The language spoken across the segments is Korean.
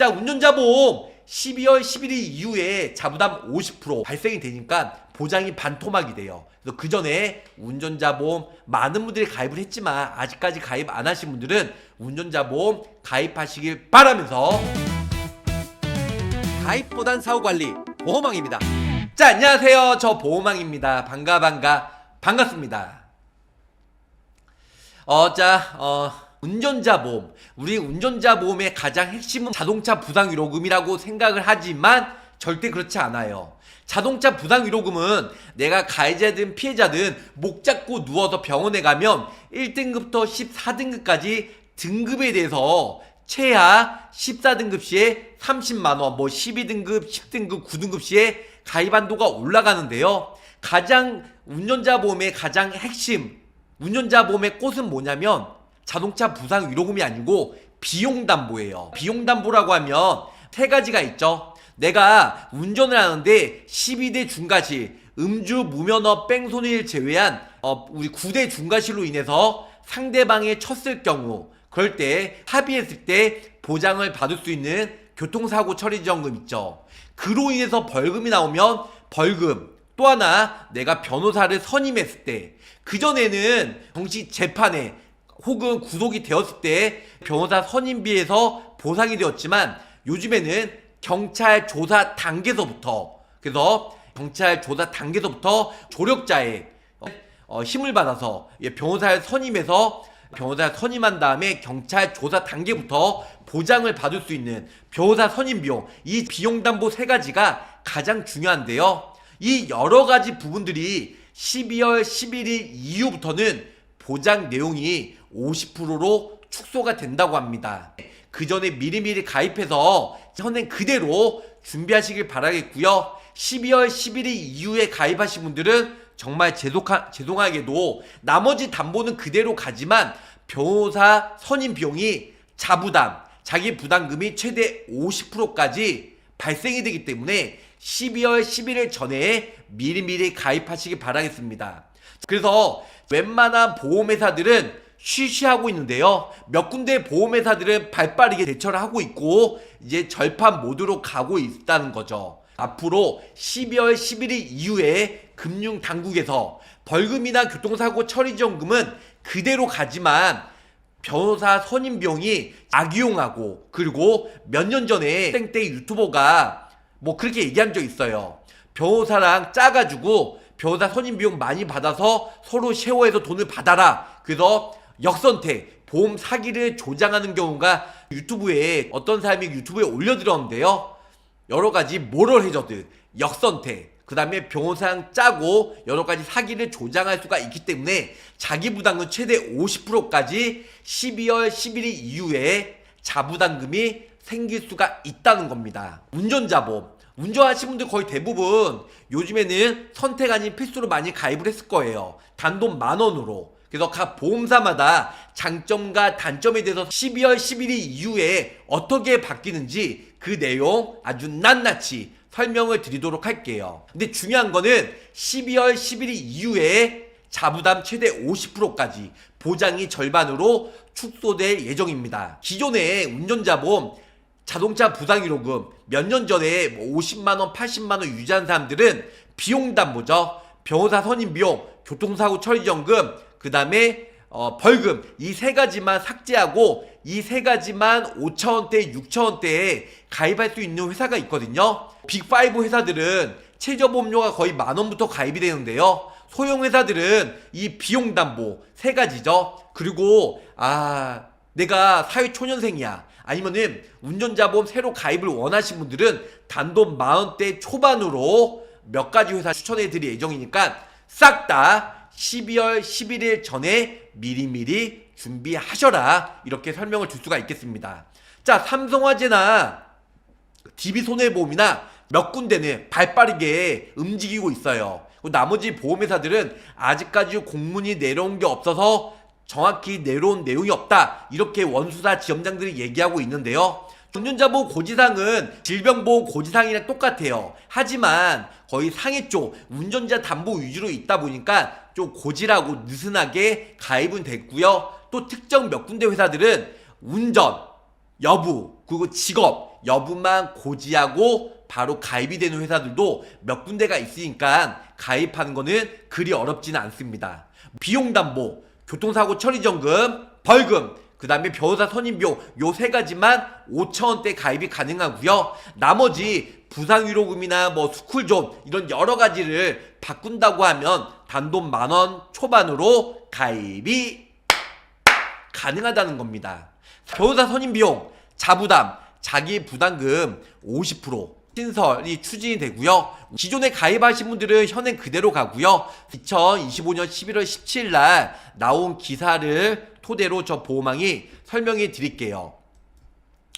자, 운전자 보험 12월 11일 이후에 자부담 50% 발생이 되니까 보장이 반토막이 돼요. 그래서 그 전에 운전자 보험 많은 분들이 가입을 했지만 아직까지 가입 안 하신 분들은 운전자 보험 가입하시길 바라면서 가입보단 사후관리 보험왕입니다. 자, 안녕하세요. 저 보험왕입니다. 반갑습니다. 운전자 보험. 우리 운전자 보험의 가장 핵심은 자동차 부상 위로금이라고 생각을 하지만 절대 그렇지 않아요. 자동차 부상 위로금은 내가 가해자든 피해자든 목 잡고 누워서 병원에 가면 1등급부터 14등급까지 등급에 대해서 최하 14등급 시에 30만원, 12등급, 10등급, 9등급 시에 가입 한도가 올라가는데요. 운전자 보험의 가장 핵심, 운전자 보험의 꽃은 뭐냐면 자동차 부상 위로금이 아니고 비용담보예요. 비용담보라고 하면 세 가지가 있죠. 내가 운전을 하는데 12대 중과실, 음주, 무면허, 뺑소니를 제외한 우리 9대 중과실로 인해서 상대방이 쳤을 경우, 그럴 때 합의했을 때 보장을 받을 수 있는 교통사고 처리지원금 있죠. 그로 인해서 벌금이 나오면 벌금, 또 하나 내가 변호사를 선임했을 때, 그전에는 정식 재판에 혹은 구속이 되었을 때 변호사 선임비에서 보상이 되었지만 요즘에는 경찰 조사 단계에서부터, 그래서 경찰 조사 단계에서부터 조력자의 힘을 받아서 변호사를 선임해서 변호사 선임한 다음에 경찰 조사 단계부터 보장을 받을 수 있는 변호사 선임 비용, 이 비용담보 세 가지가 가장 중요한데요. 이 여러 가지 부분들이 12월 11일 이후부터는 보장 내용이 50%로 축소가 된다고 합니다. 그 전에 미리미리 가입해서 현행 그대로 준비하시길 바라겠고요. 12월 11일 이후에 가입하신 분들은 정말 죄송하게도 나머지 담보는 그대로 가지만 변호사 선임 비용이 자부담, 자기 부담금이 최대 50%까지 발생이 되기 때문에 12월 11일 전에 미리미리 가입하시기 바라겠습니다. 그래서 웬만한 보험회사들은 쉬쉬하고 있는데요. 몇 군데 보험회사들은 발빠르게 대처를 하고 있고 이제 절판 모드로 가고 있다는 거죠. 앞으로 12월 11일 이후에 금융당국에서 벌금이나 교통사고 처리지원금은 그대로 가지만 변호사 선임 비용이 악용하고, 그리고 몇 년 전에 땡땡 유튜버가 그렇게 얘기한 적 있어요. 변호사랑 짜가지고 변호사 선임 비용 많이 받아서 서로 쉐어해서 돈을 받아라. 그래서 역선택, 보험 사기를 조장하는 경우가 어떤 사람이 유튜브에 올려드렸는데요. 여러가지 모럴 해저드, 역선택, 그 다음에 변호사랑 짜고 여러가지 사기를 조장할 수가 있기 때문에 자기 부담금 최대 50%까지 12월 11일 이후에 자부담금이 생길 수가 있다는 겁니다. 운전자 보험, 운전하시는 분들 거의 대부분 요즘에는 선택 아닌 필수로 많이 가입을 했을 거예요. 단돈 10,000원으로. 그래서 각 보험사마다 장점과 단점에 대해서 12월 11일 이후에 어떻게 바뀌는지 그 내용 아주 낱낱이 설명을 드리도록 할게요. 근데 중요한 거는 12월 11일 이후에 자부담 최대 50%까지 보장이 절반으로 축소될 예정입니다. 기존의 운전자 보험 자동차 부상 위로금 몇 년 전에 50만원, 80만원 유지한 사람들은 비용담보죠. 변호사 선임 비용, 교통사고 처리지원금, 그 다음에 벌금, 이 세 가지만 삭제하고 이 세 가지만 5,000원대, 6,000원대에 가입할 수 있는 회사가 있거든요. 빅5 회사들은 최저보험료가 거의 10,000원부터 가입이 되는데요. 소형 회사들은 이 비용담보 세 가지죠. 그리고 내가 사회초년생이야, 아니면은 운전자 보험 새로 가입을 원하신 분들은 단돈 10,000원대 초반으로 몇 가지 회사 추천해 드릴 예정이니까 싹 다 12월 11일 전에 미리미리 준비하셔라, 이렇게 설명을 줄 수가 있겠습니다. 자, 삼성화재나 DB손해보험이나 몇 군데는 발빠르게 움직이고 있어요. 나머지 보험회사들은 아직까지 공문이 내려온 게 없어서 정확히 내려온 내용이 없다, 이렇게 원수사 지점장들이 얘기하고 있는데요. 운전자보험 고지사항은 질병보험 고지사항이랑 똑같아요. 하지만 거의 상해 쪽 운전자 담보 위주로 있다 보니까 좀 고지라고 느슨하게 가입은 됐고요. 또 특정 몇 군데 회사들은 운전 여부, 그리고 직업, 여부만 고지하고 바로 가입이 되는 회사들도 몇 군데가 있으니까 가입하는 거는 그리 어렵지는 않습니다. 비용담보, 교통사고 처리지원금, 벌금, 그 다음에 변호사 선임비용 요 세 가지만 5,000원대 가입이 가능하고요. 나머지 부상위로금이나 뭐 스쿨존 이런 여러 가지를 바꾼다고 하면 단돈 10,000원 초반으로 가입이 가능하다는 겁니다. 변호사 선임비용, 자부담, 자기 부담금 50% 신설이 추진이 되고요. 기존에 가입하신 분들은 현행 그대로 가고요. 2025년 11월 17일 날 나온 기사를 토대로 저 보호망이 설명해 드릴게요.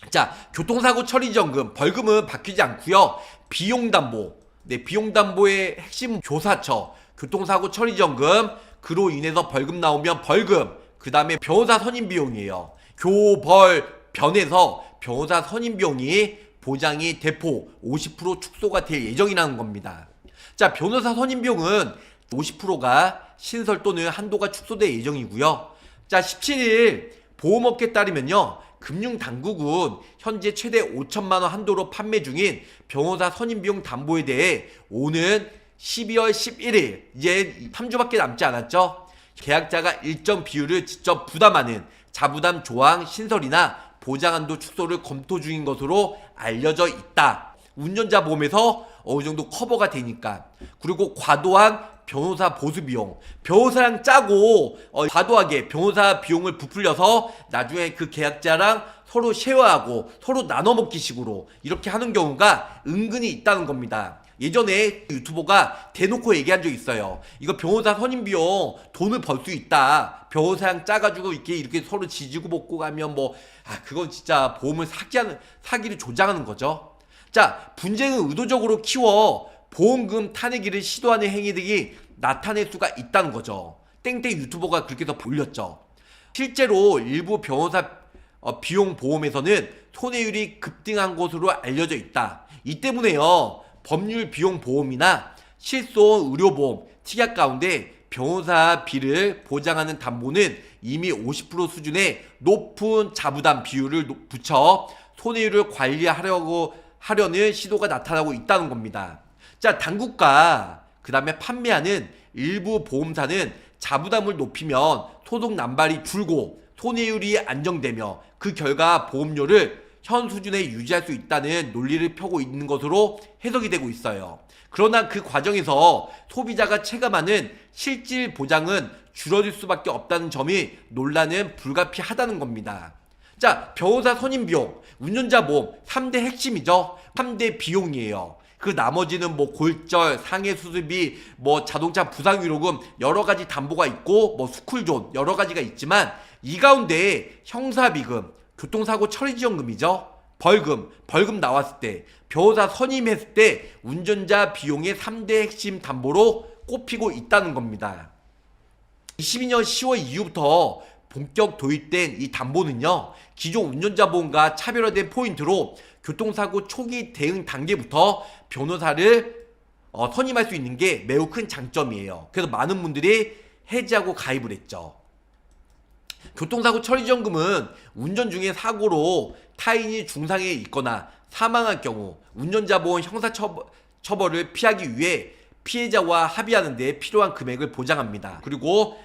자, 교통사고 처리지원금, 벌금은 바뀌지 않고요. 비용담보, 비용담보의 핵심 교사처, 교통사고 처리지원금, 그로 인해서 벌금 나오면 벌금, 그 다음에 변호사 선임비용이에요. 교벌변에서 변호사 선임비용이 보장이 대폭 50% 축소가 될 예정이라는 겁니다. 자, 변호사 선임비용은 50%가 신설 또는 한도가 축소될 예정이고요. 자, 17일 보험업계 따르면요. 금융당국은 현재 최대 5천만원 한도로 판매 중인 변호사 선임비용 담보에 대해 오는 12월 11일, 이제 3주밖에 남지 않았죠. 계약자가 일정 비율을 직접 부담하는 자부담 조항 신설이나 보장한도 축소를 검토 중인 것으로 알려져 있다. 운전자 보험에서 어느 정도 커버가 되니까. 그리고 과도한 변호사 보수 비용, 변호사랑 짜고 과도하게 변호사 비용을 부풀려서 나중에 그 계약자랑 서로 쉐어하고 서로 나눠먹기 식으로 이렇게 하는 경우가 은근히 있다는 겁니다. 예전에 유튜버가 대놓고 얘기한 적 있어요. 이거 변호사 선임비용 돈을 벌 수 있다. 변호사랑 짜가지고 이렇게 서로 지지고 볶고 가면 그건 진짜 보험을 사기를 조장하는 거죠. 자, 분쟁을 의도적으로 키워 보험금 탄핵일을 시도하는 행위들이 나타낼 수가 있다는 거죠. 땡땡 유튜버가 그렇게 해서 올렸죠. 실제로 일부 변호사 비용 보험에서는 손해율이 급등한 것으로 알려져 있다. 이 때문에요. 법률 비용 보험이나 실손 의료보험, 특약 가운데 변호사비를 보장하는 담보는 이미 50% 수준의 높은 자부담 비율을 붙여 손해율을 하려는 시도가 나타나고 있다는 겁니다. 자, 당국과 그 다음에 판매하는 일부 보험사는 자부담을 높이면 소송 남발이 줄고 손해율이 안정되며 그 결과 보험료를 현 수준에 유지할 수 있다는 논리를 펴고 있는 것으로 해석이 되고 있어요. 그러나 그 과정에서 소비자가 체감하는 실질 보장은 줄어들 수밖에 없다는 점이 논란은 불가피하다는 겁니다. 자, 변호사 선임비용, 운전자 보험 3대 핵심이죠. 3대 비용이에요. 그 나머지는 골절, 상해 수술비, 자동차 부상위로금 여러 가지 담보가 있고 스쿨존 여러 가지가 있지만 이 가운데 형사비금, 교통사고 처리지원금이죠. 벌금 나왔을 때, 변호사 선임했을 때 운전자 비용의 3대 핵심 담보로 꼽히고 있다는 겁니다. 22년 10월 이후부터 본격 도입된 이 담보는요, 기존 운전자 보험과 차별화된 포인트로 교통사고 초기 대응 단계부터 변호사를 선임할 수 있는 게 매우 큰 장점이에요. 그래서 많은 분들이 해지하고 가입을 했죠. 교통사고 처리지원금은 운전 중에 사고로 타인이 중상에 있거나 사망할 경우 운전자 보험 형사처벌을 피하기 위해 피해자와 합의하는 데 필요한 금액을 보장합니다. 그리고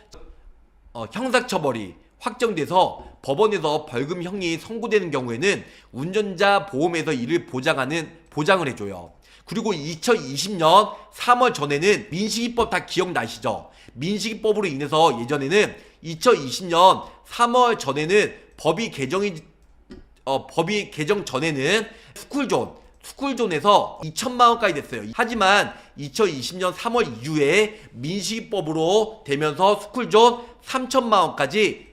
형사처벌이 확정돼서 법원에서 벌금형이 선고되는 경우에는 운전자 보험에서 이를 보장을 해줘요. 그리고 2020년 3월 전에는 민식이법 다 기억나시죠? 민식이법으로 인해서 예전에는 2020년 3월 전에는 법이 개정 전에는 스쿨존에서 2천만 원까지 됐어요. 하지만 2020년 3월 이후에 민식이법으로 되면서 스쿨존 3천만 원까지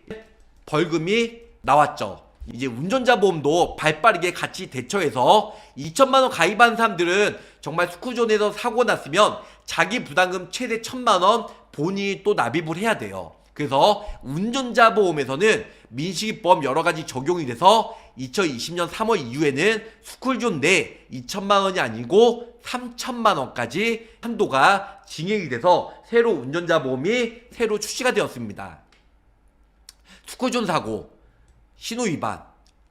벌금이 나왔죠. 이제 운전자 보험도 발빠르게 같이 대처해서 2천만 원 가입한 사람들은 정말 스쿨존에서 사고 났으면 자기 부담금 최대 1,000만 원 본인이 또 납입을 해야 돼요. 그래서 운전자 보험에서는 민식이법 여러 가지 적용이 돼서 2020년 3월 이후에는 스쿨존 내 2천만 원이 아니고 3천만 원까지 한도가 징역이 돼서 새로 운전자 보험이 새로 출시가 되었습니다. 스쿨존 사고, 신호위반,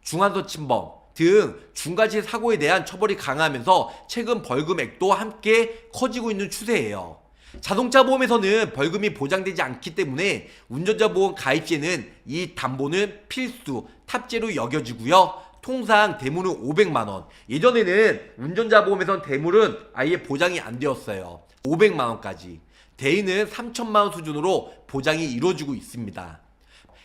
중환서 침범, 등 중과실 사고에 대한 처벌이 강화하면서 최근 벌금액도 함께 커지고 있는 추세예요. 자동차 보험에서는 벌금이 보장되지 않기 때문에 운전자 보험 가입 시에는 이 담보는 필수 탑재로 여겨지고요. 통상 대물은 500만원. 예전에는 운전자 보험에선 대물은 아예 보장이 안 되었어요. 500만원까지. 대인은 3천만원 수준으로 보장이 이루어지고 있습니다.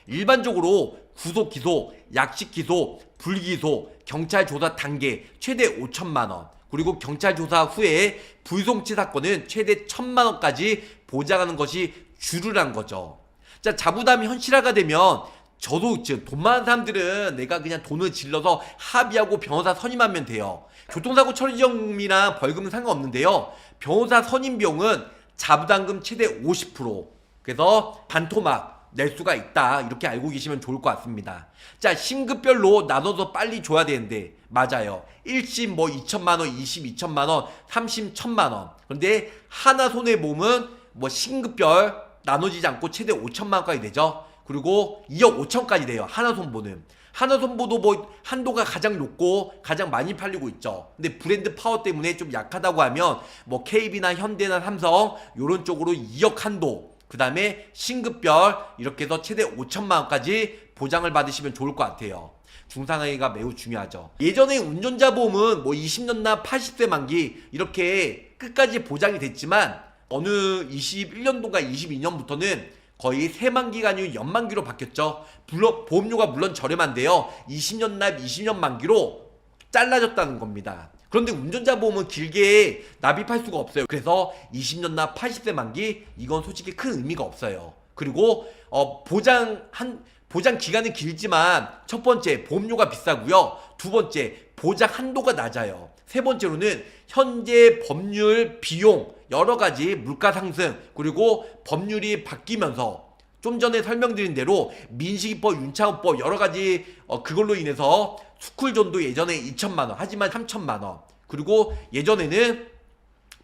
일반적으로 구속 기소, 약식 기소, 불기소, 경찰 조사 단계 최대 5천만원, 그리고 경찰 조사 후에 불송치 사건은 최대 1,000만원까지 보장하는 것이 주류란 거죠. 자, 자부담이 현실화가 되면 저도 지금 돈 많은 사람들은 내가 그냥 돈을 질러서 합의하고 변호사 선임하면 돼요. 교통사고 처리비용이랑 벌금은 상관없는데요. 변호사 선임 비용은 자부담금 최대 50%, 그래서 반토막 낼 수가 있다, 이렇게 알고 계시면 좋을 것 같습니다. 자, 신급별로 나눠서 빨리 줘야 되는데 맞아요. 1심 뭐 2천만원, 2심 2천만원, 3심 1,000만원. 그런데 하나 손해보험은 뭐 신급별 나눠지지 않고 최대 5천만원까지 되죠. 그리고 2억 5천까지 돼요. 하나손보는. 하나손보도 뭐 한도가 가장 높고 가장 많이 팔리고 있죠. 근데 브랜드 파워 때문에 좀 약하다고 하면 뭐 KB나 현대나 삼성 요런 쪽으로 2억 한도, 그 다음에 신급별 이렇게 해서 최대 5천만원까지 보장을 받으시면 좋을 것 같아요. 중상하이가 매우 중요하죠. 예전에 운전자 보험은 뭐 20년 나 80세 만기 이렇게 끝까지 보장이 됐지만 어느 21년도인가 22년부터는 거의 세만기가 아니고 연만기로 바뀌었죠. 물론 보험료가 물론 저렴한데요, 20년 납 20년 만기로 잘라졌다는 겁니다. 그런데 운전자 보험은 길게 납입할 수가 없어요. 그래서 20년 납 80세 만기, 이건 솔직히 큰 의미가 없어요. 그리고 보장 기간은 길지만 첫 번째 보험료가 비싸고요. 두 번째 보장 한도가 낮아요. 세 번째로는 현재 법률, 비용, 여러 가지 물가 상승, 그리고 법률이 바뀌면서 좀 전에 설명드린 대로 민식이법, 윤창호법 여러 가지 그걸로 인해서 스쿨존도 예전에 2천만원 하지만 3천만원, 그리고 예전에는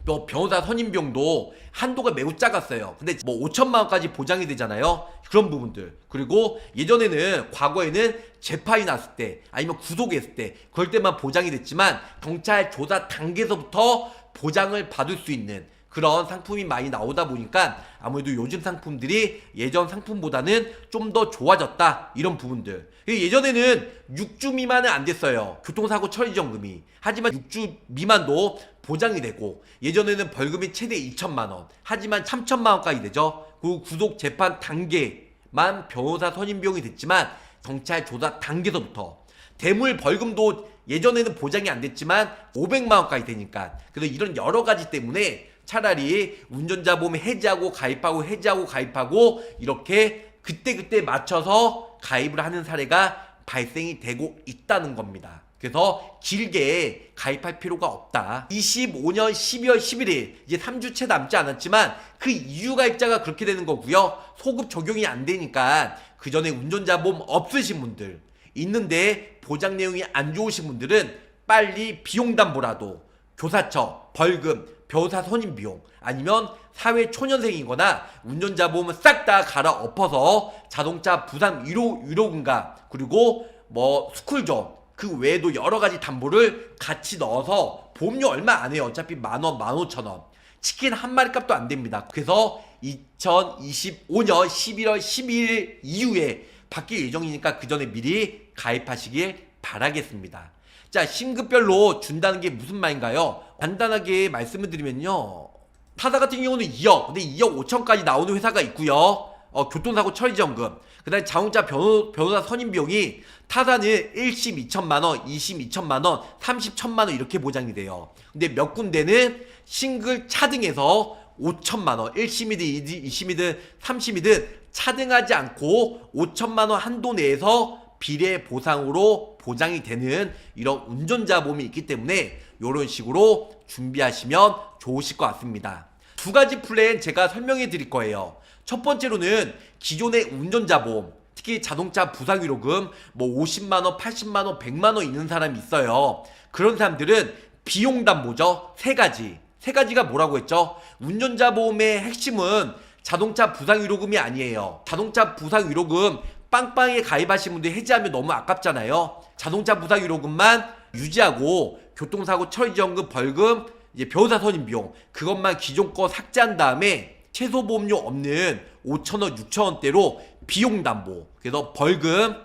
또 변호사 선임비용도 한도가 매우 작았어요. 근데 뭐 5천만원까지 보장이 되잖아요. 그런 부분들. 그리고 예전에는 과거에는 재판이 났을 때 아니면 구속했을 때 그럴 때만 보장이 됐지만 경찰 조사 단계에서부터 보장을 받을 수 있는 그런 상품이 많이 나오다 보니까 아무래도 요즘 상품들이 예전 상품보다는 좀 더 좋아졌다, 이런 부분들. 예전에는 6주 미만은 안 됐어요, 교통사고 처리지원금이. 하지만 6주 미만도 보장이 되고, 예전에는 벌금이 최대 2천만원 하지만 3천만원까지 되죠. 그리고 구속 재판 단계만 변호사 선임 비용이 됐지만 경찰 조사 단계서부터 대물 벌금도 예전에는 보장이 안 됐지만 500만원까지 되니까. 그래서 이런 여러 가지 때문에 차라리 운전자 보험 해지하고 가입하고 해지하고 가입하고 이렇게 그때그때 맞춰서 가입을 하는 사례가 발생이 되고 있다는 겁니다. 그래서 길게 가입할 필요가 없다. 25년 12월 11일 이제 3주 채 남지 않았지만 그 이유 가입자가 그렇게 되는 거고요. 소급 적용이 안 되니까 그 전에 운전자 보험 없으신 분들, 있는데 보장 내용이 안 좋으신 분들은 빨리 비용담보라도 교사처, 벌금, 변호사 선임 비용, 아니면 사회 초년생이거나 운전자 보험은 싹 다 갈아 엎어서 자동차 부상 위로금과 그리고 뭐 스쿨존 그 외에도 여러 가지 담보를 같이 넣어서 보험료 얼마 안 해요. 어차피 만원, 15,000원. 치킨 한 마리 값도 안 됩니다. 그래서 2025년 11월 12일 이후에 바뀔 예정이니까 그 전에 미리 가입하시길 바라겠습니다. 자, 신급별로 준다는 게 무슨 말인가요? 간단하게 말씀을 드리면요, 타사 같은 경우는 2억, 근데 2억 5천까지 나오는 회사가 있고요. 교통사고 처리지원금, 그 다음에 자동차 변호사 선임 비용이 타사는 1심 2천만원, 2심 2천만원, 3심 1,000만원 이렇게 보장이 돼요. 근데 몇 군데는 싱글 차등해서 5천만원, 1심이든 2심이든 3심이든 차등하지 않고 5천만원 한도 내에서 비례 보상으로 보장이 되는 이런 운전자 보험이 있기 때문에 이런 식으로 준비하시면 좋으실 것 같습니다. 두 가지 플랜 제가 설명해 드릴 거예요. 첫 번째로는 기존의 운전자 보험, 특히 자동차 부상위로금 뭐 50만원, 80만원, 100만원 있는 사람이 있어요. 그런 사람들은 비용담보죠. 세 가지가 뭐라고 했죠? 운전자 보험의 핵심은 자동차 부상위로금이 아니에요. 자동차 부상위로금 빵빵하게 가입하신 분들 해지하면 너무 아깝잖아요. 자동차 부상 위로금만 유지하고 교통사고 처리지원금 벌금 이제 변호사 선임 비용 그것만 기존 거 삭제한 다음에 최소 보험료 없는 5,000원 6,000원대로 비용 담보 그래서 벌금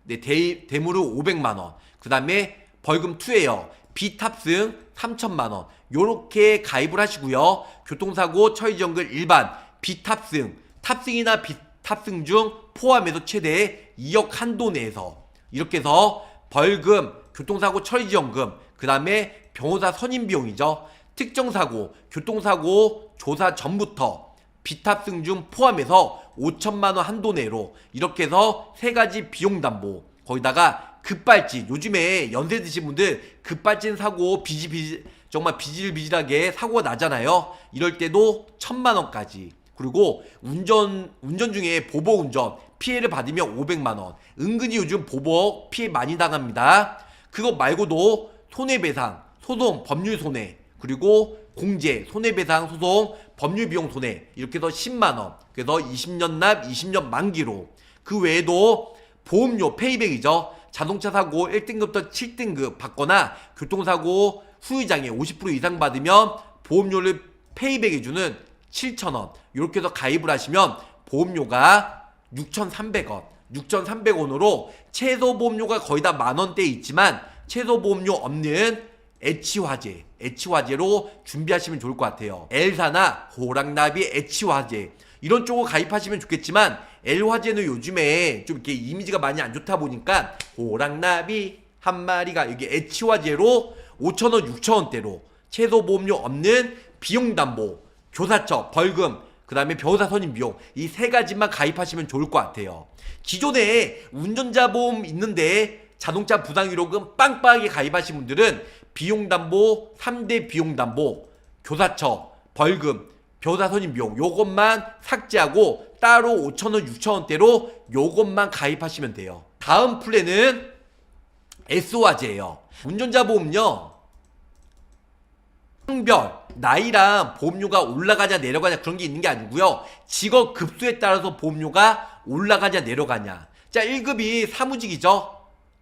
네, 대무료 500만원 그 다음에 벌금 투에어 비탑승 3,000만원 요렇게 가입을 하시고요. 교통사고 처리지원금 일반 비탑승 탑승이나 비탑승 중 포함해서 최대 2억 한도 내에서 이렇게 해서 벌금 교통사고 처리지원금 그 다음에 변호사 선임비용이죠. 특정사고 교통사고 조사 전부터 비탑승 중 포함해서 5천만원 한도 내로 이렇게 해서 세 가지 비용 담보 거기다가 급발진 요즘에 연세 드신 분들 급발진 사고 정말 비질비질하게 사고가 나잖아요. 이럴 때도 1,000만원까지 그리고 운전 중에 보복 운전 피해를 받으면 500만원 은근히 요즘 보복 피해 많이 당합니다. 그것 말고도 손해배상 소송 법률 손해 그리고 공제 손해배상 소송 법률 비용 손해 이렇게 해서 10만원 그래서 20년 납 20년 만기로 그 외에도 보험료 페이백이죠. 자동차 사고 1등급부터 7등급 받거나 교통사고 후유장애 50% 이상 받으면 보험료를 페이백해주는 7,000원 이렇게 해서 가입을 하시면 보험료가 6,300원으로 최소 보험료가 거의 다 만원대에 있지만 최소 보험료 없는 H화재로 준비하시면 좋을 것 같아요. L사나 호랑나비 H화재 이런 쪽으로 가입하시면 좋겠지만 L화재는 요즘에 좀 이렇게 이미지가 많이 안 좋다 보니까 호랑나비 한 마리가 여기 H화재로 5,000원 6,000원대로 최소 보험료 없는 비용담보 교사처 벌금 그 다음에 변호사 선임 비용 이 세 가지만 가입하시면 좋을 것 같아요. 기존에 운전자 보험 있는데 자동차 부상 위로금 빵빵하게 가입하신 분들은 비용담보 3대 비용담보 교사처 벌금 변호사 선임 비용 요것만 삭제하고 따로 5,000원 6,000원대로 요것만 가입하시면 돼요. 다음 플랜은 S화재예요. 운전자 보험요 성별, 나이랑 보험료가 올라가냐 내려가냐 그런 게 있는 게 아니고요. 직업 급수에 따라서 보험료가 올라가냐 내려가냐. 자, 1급이 사무직이죠.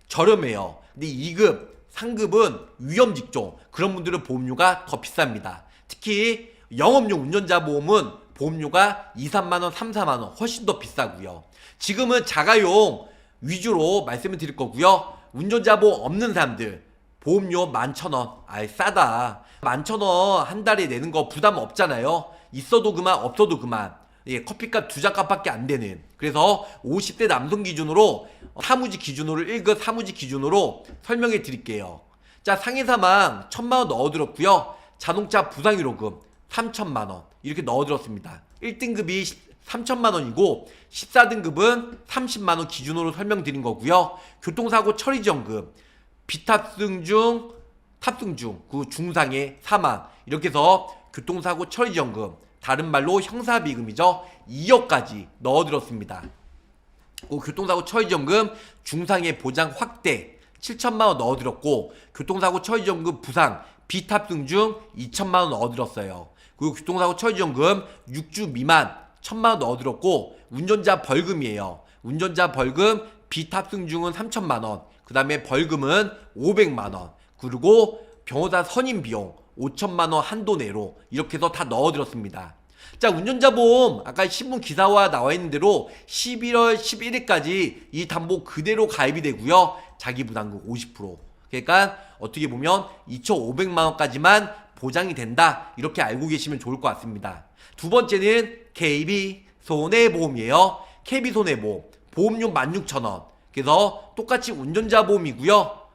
저렴해요. 근데 2급, 3급은 위험직종. 그런 분들은 보험료가 더 비쌉니다. 특히 영업용 운전자 보험은 보험료가 2, 3만원, 3, 4만원 훨씬 더 비싸고요. 지금은 자가용 위주로 말씀을 드릴 거고요. 운전자 보험 없는 사람들 보험료 11,000원. 아이 싸다. 11,000원 한 달에 내는 거 부담 없잖아요. 있어도 그만 없어도 그만. 예, 커피값 2잔값밖에 안 되는. 그래서 50대 남성 기준으로 사무직 기준으로 1급 사무직 기준으로 설명해 드릴게요. 자, 상해사망 1,000만원 넣어들었고요. 자동차 부상위로금 3,000만원 이렇게 넣어들었습니다. 1등급이 3,000만원이고 14등급은 30만원 기준으로 설명드린 거고요. 교통사고 처리지원금 비탑승 중 탑승 중 그 중상해 사망 이렇게 해서 교통사고 처리지원금 다른 말로 형사비금이죠. 2억까지 넣어들었습니다. 그 교통사고 처리지원금 중상해 보장 확대 7,000만원 넣어들었고 교통사고 처리지원금 부상 비탑승 중 2,000만원 넣어들었어요. 그리고 교통사고 처리지원금 6주 미만 1,000만원 넣어들었고 운전자 벌금이에요. 운전자 벌금 비탑승 중은 3,000만원 그 다음에 벌금은 500만원 그리고 변호사 선임 비용 5천만원 한도 내로 이렇게 해서 다 넣어들었습니다. 자, 운전자 보험 아까 신문 기사와 나와 있는 대로 11월 11일까지 이 담보 그대로 가입이 되고요. 자기 부담금 50% 그러니까 어떻게 보면 2,500만원까지만 보장이 된다 이렇게 알고 계시면 좋을 것 같습니다. 두 번째는 KB 손해보험이에요. KB 손해보험 보험료 16,000원 그래서 똑같이 운전자 보험이고요.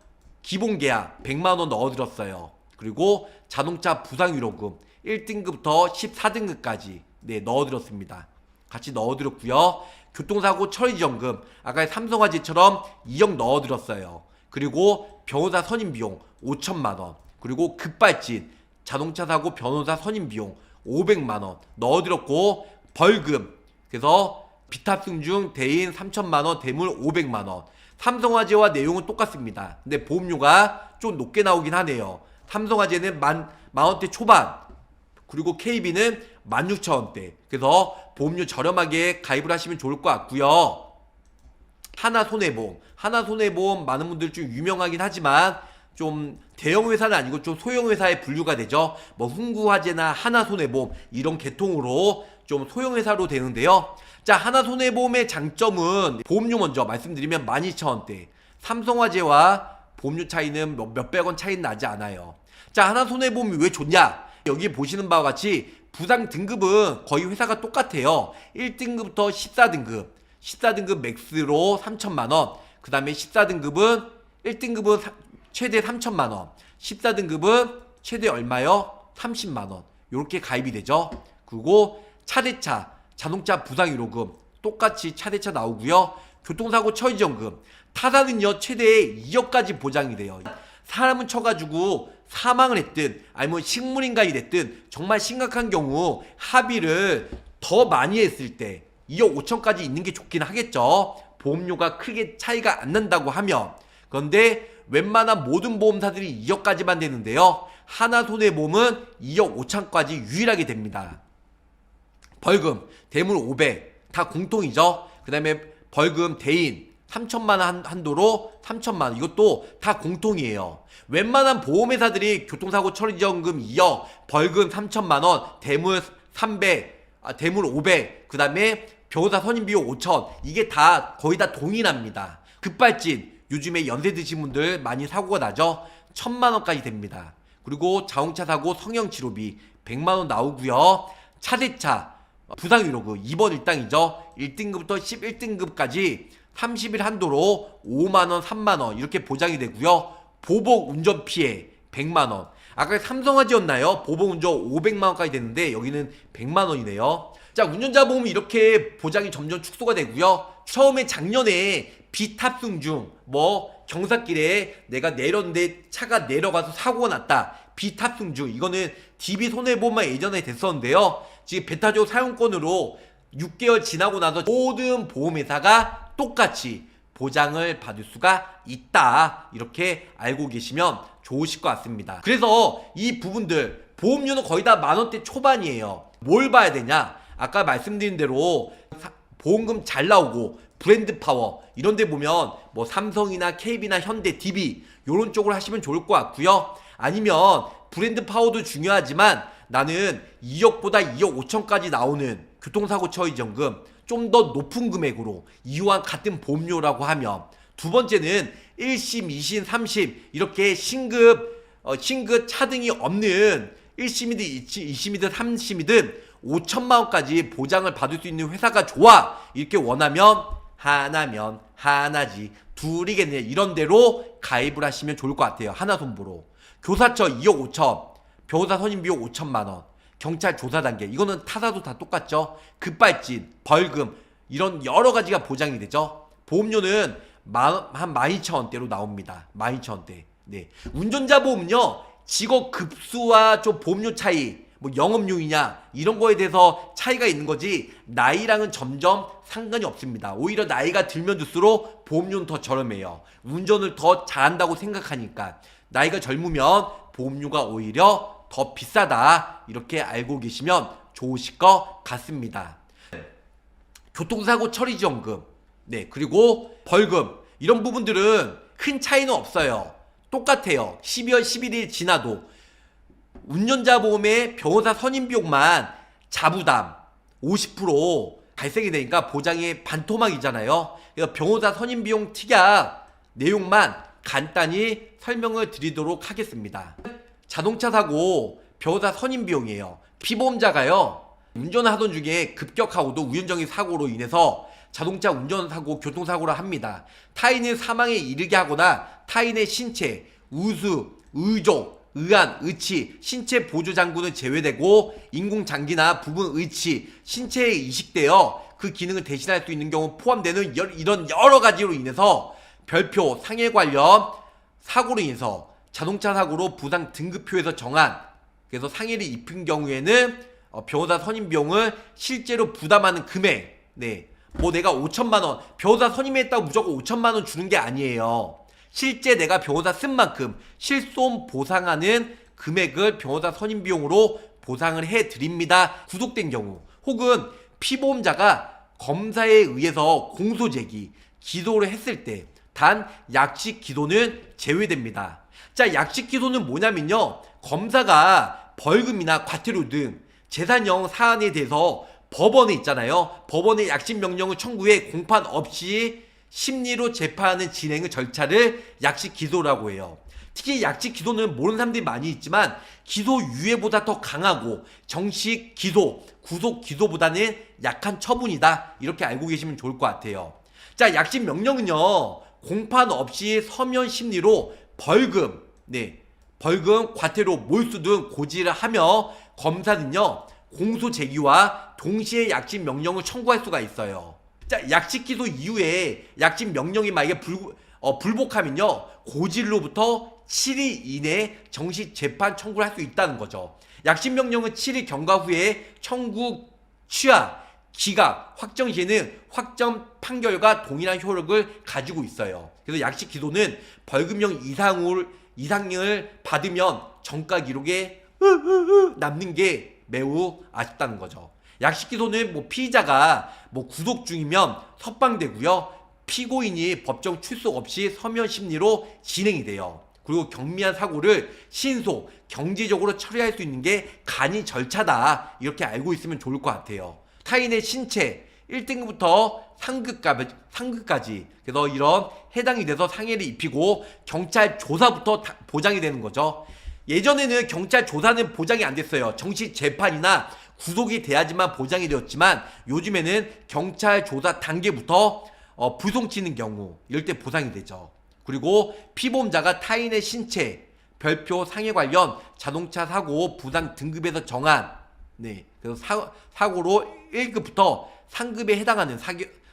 기본계약 100만원 넣어들었어요. 그리고 자동차 부상위로금 1등급부터 14등급까지 네, 넣어들었습니다. 같이 넣어들었고요. 교통사고 처리지원금 아까 삼성화재처럼 2억 넣어들었어요. 그리고 변호사 선임비용 5천만원 그리고 급발진 자동차 사고 변호사 선임비용 500만원 넣어들었고 벌금 그래서 비탑승 중 대인 3천만원 대물 500만원 삼성화재와 내용은 똑같습니다. 근데 보험료가 좀 높게 나오긴 하네요. 삼성화재는 만원대 초반 그리고 KB는 16,000원대. 그래서 보험료 저렴하게 가입을 하시면 좋을 것 같고요. 하나손해보험. 하나손해보험 많은 분들 좀 유명하긴 하지만 좀 대형 회사는 아니고 좀 소형 회사에 분류가 되죠. 뭐 흥구화재나 하나손해보험 이런 계통으로 좀 소형 회사로 되는데요. 자, 하나손해보험의 장점은 보험료 먼저 말씀드리면 12,000원대. 삼성화재와 보험료 차이는 몇백 원 차이는 나지 않아요. 자, 하나손해보험이 왜 좋냐? 여기 보시는 바와 같이 부상 등급은 거의 회사가 똑같아요. 1등급부터 14등급. 14등급 맥스로 3천만원. 그 다음에 14등급은 1등급은 최대 3천만원. 14등급은 최대 얼마요? 30만원. 요렇게 가입이 되죠. 그리고 차대차, 자동차 부상위로금 똑같이 차대차 나오고요. 교통사고 처리지원금. 타사는요 최대 2억까지 보장이 돼요. 사람은 쳐가지고 사망을 했든 아니면 식물인간이 됐든 정말 심각한 경우 합의를 더 많이 했을 때 2억 5천까지 있는 게 좋긴 하겠죠. 보험료가 크게 차이가 안 난다고 하면. 그런데 웬만한 모든 보험사들이 2억까지만 되는데요. 하나손해보험은 2억 5천까지 유일하게 됩니다. 벌금, 대물 500, 다 공통이죠. 그 다음에 벌금, 대인 3천만원 한도로 3천만원, 이것도 다 공통이에요. 웬만한 보험회사들이 교통사고 처리지원금 2억, 벌금 3천만원, 대물 300, 대물 500, 그 다음에 변호사 선임비용 5천, 이게 다 거의 다 동일합니다. 급발진, 요즘에 연세 드신 분들 많이 사고가 나죠. 1,000만원까지 됩니다. 그리고 자동차 사고 성형치료비 100만원 나오고요. 차대차 부상위로금 2번 일당이죠. 1등급부터 11등급까지 30일 한도로 5만원, 3만원 이렇게 보장이 되고요. 보복 운전 피해 100만원. 아까 삼성화재였나요? 보복 운전 500만원까지 됐는데 여기는 100만원이네요. 자, 운전자 보험이 이렇게 보장이 점점 축소가 되고요. 처음에 작년에 비탑승 중 뭐 경사길에 내가 내렸는데 차가 내려가서 사고가 났다. 비탑승 중, 이거는 DB 손해보험만 예전에 됐었는데요. 지금 배타조 사용권으로 6개월 지나고 나서 모든 보험회사가 똑같이 보장을 받을 수가 있다. 이렇게 알고 계시면 좋으실 것 같습니다. 그래서 이 부분들 보험료는 거의 다 만원대 초반이에요. 뭘 봐야 되냐? 아까 말씀드린 대로 보험금 잘 나오고 브랜드 파워 이런 데 보면 뭐 삼성이나 KB나 현대, DB 요런 쪽으로 하시면 좋을 것 같고요. 아니면 브랜드 파워도 중요하지만 나는 2억보다 2억 5천까지 나오는 교통사고 처리지원금 좀 더 높은 금액으로 이와 같은 보험료라고 하면, 두 번째는 1심, 2심, 3심 이렇게 신급 차등이 없는 1심이든 2심이든 3심이든 5천만원까지 보장을 받을 수 있는 회사가 좋아 이렇게 원하면 하나면 하나지 둘이겠네, 이런 데로 가입을 하시면 좋을 것 같아요. 하나손보로 교사처 2억 5천, 변호사 선임비용 5천만원, 경찰 조사 단계, 이거는 타사도 다 똑같죠. 급발진, 벌금 이런 여러 가지가 보장이 되죠. 보험료는 한 12,000원대로 나옵니다. 12,000원대. 네. 운전자 보험은요, 직업 급수와 좀 보험료 차이, 뭐 영업용이냐 이런 거에 대해서 차이가 있는 거지 나이랑은 점점 상관이 없습니다. 오히려 나이가 들면 들수록 보험료는 더 저렴해요. 운전을 더 잘한다고 생각하니까. 나이가 젊으면 보험료가 오히려 더 비싸다, 이렇게 알고 계시면 좋으실 것 같습니다. 교통사고 처리지원금, 네, 그리고 벌금 이런 부분들은 큰 차이는 없어요. 똑같아요. 12월 11일 지나도 운전자 보험의 변호사 선임비용만 자부담 50% 발생이 되니까 보장이 반토막이잖아요. 그래서 변호사 선임비용 특약 내용만 간단히 설명을 드리도록 하겠습니다. 자동차 사고 변호사 선임비용이에요. 피보험자가요, 운전을 하던 중에 급격하고도 우연적인 사고로 인해서 자동차 운전사고, 교통사고를 합니다. 타인의 사망에 이르게 하거나 타인의 신체, 우수, 의족, 의안, 의치, 신체 보조 장구는 제외되고 인공장기나 부분 의치, 신체에 이식되어 그 기능을 대신할 수 있는 경우 포함되는 이런 여러 가지로 인해서 별표, 상해 관련 사고로 인해서 자동차 사고로 부상 등급표에서 정한, 그래서 상해를 입힌 경우에는 변호사 선임비용을 실제로 부담하는 금액, 네, 뭐 내가 5천만원 변호사 선임했다고 무조건 5천만원 주는 게 아니에요. 실제 내가 변호사 쓴 만큼 실손 보상하는 금액을 변호사 선임비용으로 보상을 해드립니다. 구속된 경우 혹은 피보험자가 검사에 의해서 공소제기, 기소를 했을 때 단 약식 기소는 제외됩니다. 자, 약식 기소는 뭐냐면요, 검사가 벌금이나 과태료 등 재산형 사안에 대해서 법원에 있잖아요, 법원에 약식 명령을 청구해 공판 없이 심리로 재판하는 진행의 절차를 약식 기소라고 해요. 특히 약식 기소는 모르는 사람들이 많이 있지만 기소 유예보다 더 강하고 정식 기소, 구속 기소보다는 약한 처분이다, 이렇게 알고 계시면 좋을 것 같아요. 자, 약식 명령은요, 공판 없이 서면 심리로 벌금, 벌금, 과태료, 몰수 등 고지를 하며 검사는요, 공소 제기와 동시에 약식 명령을 청구할 수가 있어요. 자, 약식 기소 이후에 약식 명령이 만약에 불복하면요, 고지로부터 7일 이내에 정식 재판 청구를 할 수 있다는 거죠. 약식 명령은 7일 경과 후에 청구 취하, 기각, 확정 시에는 확정 판결과 동일한 효력을 가지고 있어요. 그래서 약식 기소는 벌금형 이상을 받으면 정가 기록에 남는 게 매우 아쉽다는 거죠. 약식 기소는 피의자가 구속 중이면 석방되고요, 피고인이 법정 출석 없이 서면 심리로 진행이 돼요. 그리고 경미한 사고를 신속, 경제적으로 처리할 수 있는 게 간이 절차다, 이렇게 알고 있으면 좋을 것 같아요. 타인의 신체 1등급부터 상급까지, 그래서 이런 해당이 돼서 상해를 입히고 경찰 조사부터 보장이 되는 거죠. 예전에는 경찰 조사는 보장이 안 됐어요. 정식 재판이나 구속이 돼야지만 보장이 되었지만 요즘에는 경찰 조사 단계부터 불송치는 경우, 이럴 때 보상이 되죠. 그리고 피보험자가 타인의 신체, 별표, 상해 관련 자동차 사고 부상 등급에서 정한, 그래서 사고로 1급부터 상급에 해당하는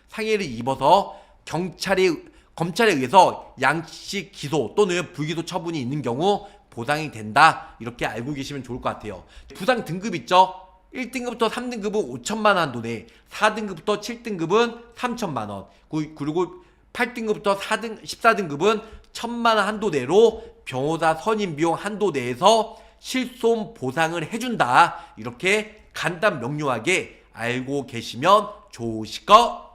상해를 입어서 검찰에 의해서 양식 기소 또는 불기소 처분이 있는 경우 보상이 된다, 이렇게 알고 계시면 좋을 것 같아요. 부상 등급 있죠? 1등급부터 3등급은 5천만 원 한도 내, 4등급부터 7등급은 3천만 원, 그리고 8등급부터 14등급은 1,000만 원 한도 내로 변호사 선임 비용 한도 내에서 실손 보상을 해준다, 이렇게 간단 명료하게 알고 계시면 좋으실 것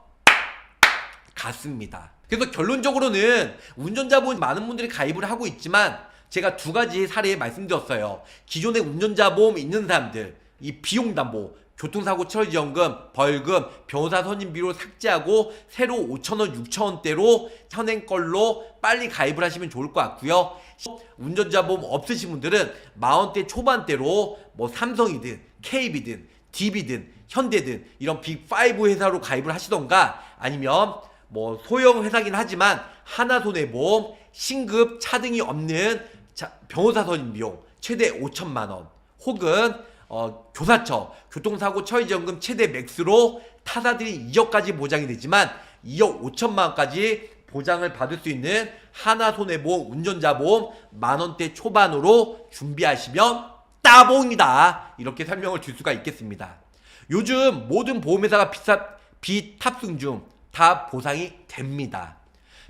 같습니다. 그래서 결론적으로는 운전자보험 많은 분들이 가입을 하고 있지만 제가 두 가지 사례 말씀드렸어요. 기존에 운전자보험 있는 사람들, 이 비용담보, 교통사고 처리지원금, 벌금, 변호사 선임비로 삭제하고 새로 5,000원, 6,000원대로 현행 걸로 빨리 가입을 하시면 좋을 것 같고요. 운전자보험 없으신 분들은 만원대 초반대로 삼성이든 KB든 DB든 현대든 이런 빅5 회사로 가입을 하시던가, 아니면 소형 회사긴 하지만 하나손해보험, 신급, 차등이 없는 변호사 선임비용 최대 5천만 원, 혹은 교사처, 교통사고 처리지원금 최대 맥스로 타사들이 2억까지 보장이 되지만 2억 5천만 원까지 보장을 받을 수 있는 하나손해보험 운전자보험 만원대 초반으로 준비하시면 따봉이다, 이렇게 설명을 줄 수가 있겠습니다. 요즘 모든 보험회사가 비탑승 중 다 보상이 됩니다.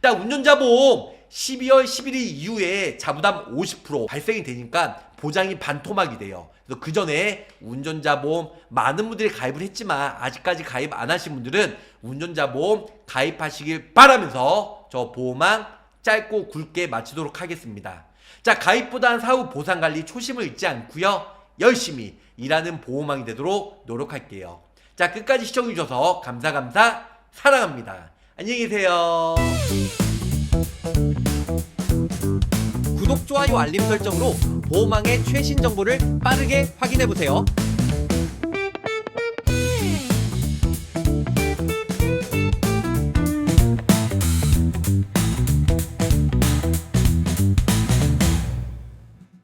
자, 운전자보험 12월 11일 이후에 자부담 50% 발생이 되니까 보장이 반토막이 돼요. 그래서 그 전에 운전자보험 많은 분들이 가입을 했지만 아직까지 가입 안 하신 분들은 운전자보험 가입하시길 바라면서 저 보험왕 짧고 굵게 마치도록 하겠습니다. 자, 가입보단 사후 보상관리 초심을 잃지 않고요, 열심히 일하는 보험왕이 되도록 노력할게요. 자, 끝까지 시청해주셔서 감사 사랑합니다. 안녕히 계세요. 구독, 좋아요, 알림 설정으로 보험왕의 최신 정보를 빠르게 확인해보세요.